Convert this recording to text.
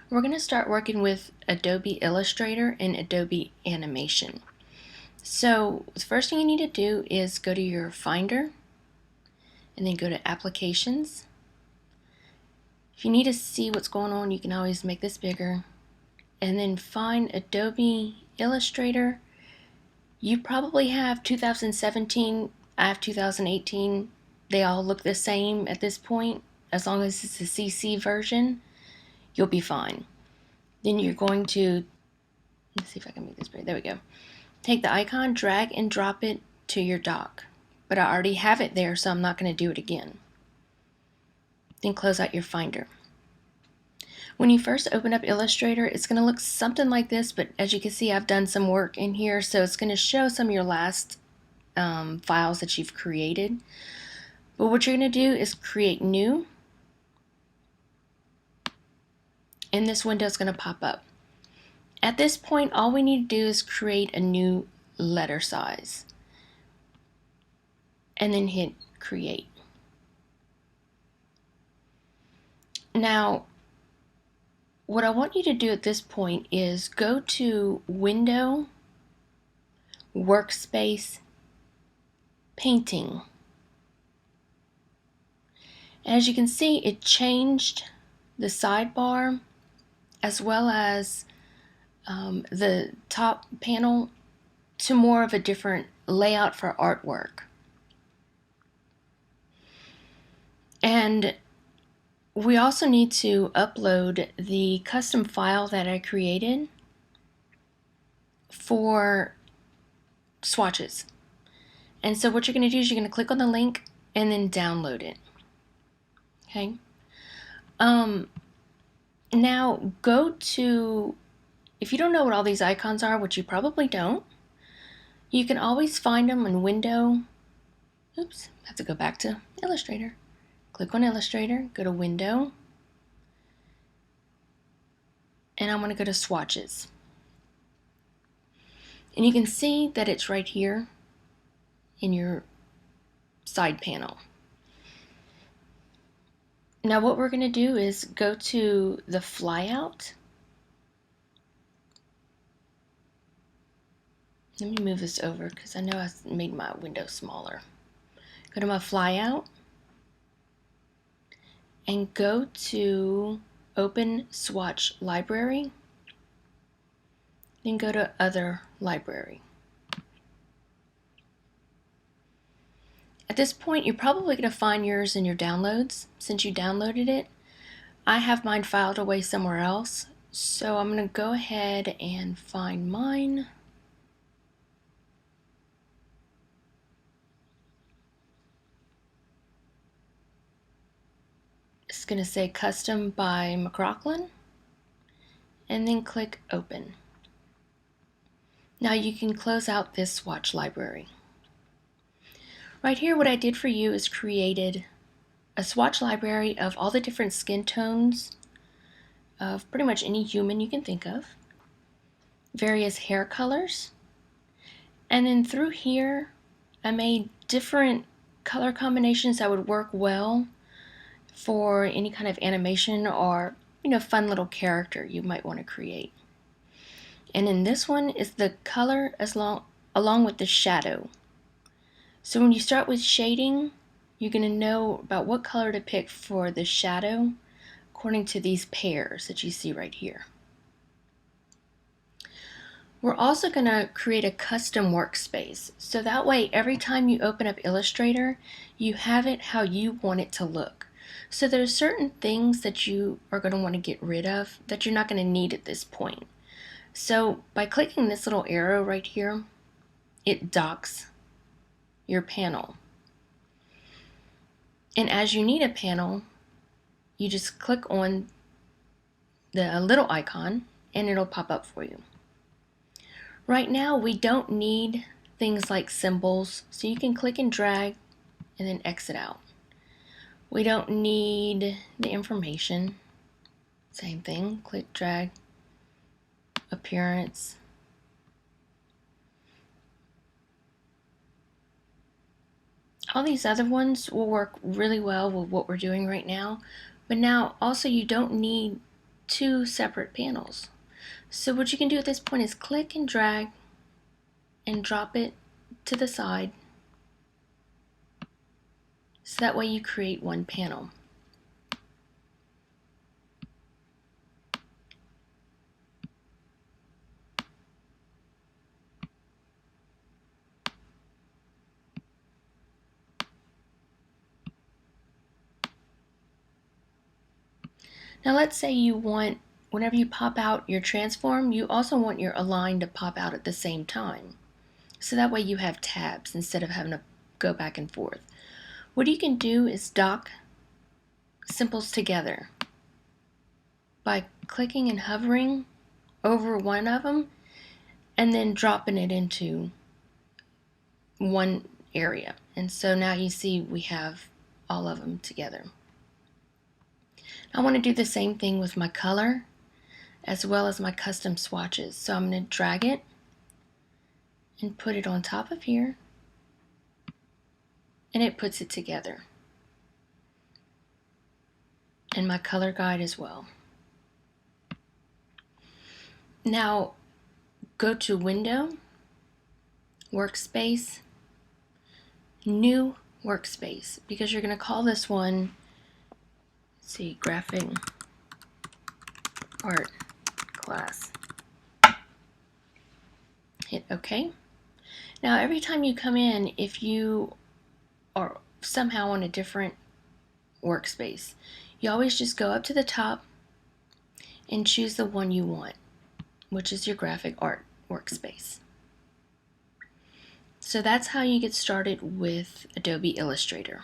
We're going to start working with Adobe Illustrator and Adobe Animation. So the first thing you need to do is go to your Finder and then go to Applications. If you need to see what's going on, you can always make this bigger. And then find Adobe Illustrator. You probably have 2017, I have 2018. They all look the same at this point. As long as it's a CC version, you'll be fine. Then you're going to, let's see if I can make this big. There we go. Take the icon, drag and drop it to your dock. But I already have it there, so I'm not going to do it again. Then close out your Finder. When you first open up Illustrator, it's going to look something like this, but as you can see, I've done some work in here, so it's going to show some of your last files that you've created. But what you're going to do is create new, and this window is going to pop up. At this point, all we need to do is create a new letter size, and then hit create. Now, what I want you to do at this point is go to Window, Workspace, Painting. As you can see, it changed the sidebar as well as the top panel to more of a different layout for artwork. And we also need to upload the custom file that I created for swatches. And so what you're going to do is you're going to click on the link and then download it. Okay. Now go to, if you don't know what all these icons are, which you probably don't, you can always find them in Window. Oops, I have to go back to Illustrator. Click on Illustrator, go to Window, and I'm going to go to Swatches. And you can see that it's right here in your side panel. Now what we're going to do is go to the flyout. Let me move this over because I know I made my window smaller. Go to my flyout and go to Open Swatch Library. Then go to Other Library. At this point, you're probably going to find yours in your downloads. Since you downloaded it, I have mine filed away somewhere else. So I'm going to go ahead and find mine. It's going to say Custom by McLaughlin. And then click Open. Now you can close out this swatch library. Right here, what I did for you is created a swatch library of all the different skin tones of pretty much any human you can think of, various hair colors, and then through here I made different color combinations that would work well for any kind of animation or fun little character you might want to create. And in this one is the color along with the shadow. So when you start with shading, you're going to know about what color to pick for the shadow according to these pairs that you see right here. We're also going to create a custom workspace. So that way every time you open up Illustrator, you have it how you want it to look. So there's certain things that you are going to want to get rid of that you're not going to need at this point. So by clicking this little arrow right here, it docks your panel. And as you need a panel, you just click on the little icon and it'll pop up for you. Right now we don't need things like symbols, so you can click and drag and then exit out. We don't need the information. Same thing, click, drag, appearance. All these other ones will work really well with what we're doing right now, but now also you don't need two separate panels. So what you can do at this point is click and drag and drop it to the side, so that way you create one panel. Now let's say you want, whenever you pop out your transform, you also want your align to pop out at the same time. So that way you have tabs instead of having to go back and forth. What you can do is dock symbols together by clicking and hovering over one of them and then dropping it into one area. And so now you see we have all of them together. I want to do the same thing with my color as well as my custom swatches. So I'm going to drag it and put it on top of here, and it puts it together. And my color guide as well. Now go to Window, Workspace, New Workspace, because you're going to call this one, let's see, Graphic Art Class. Hit OK. Now every time you come in, if you are somehow on a different workspace, you always just go up to the top and choose the one you want, which is your graphic art workspace. So that's how you get started with Adobe Illustrator.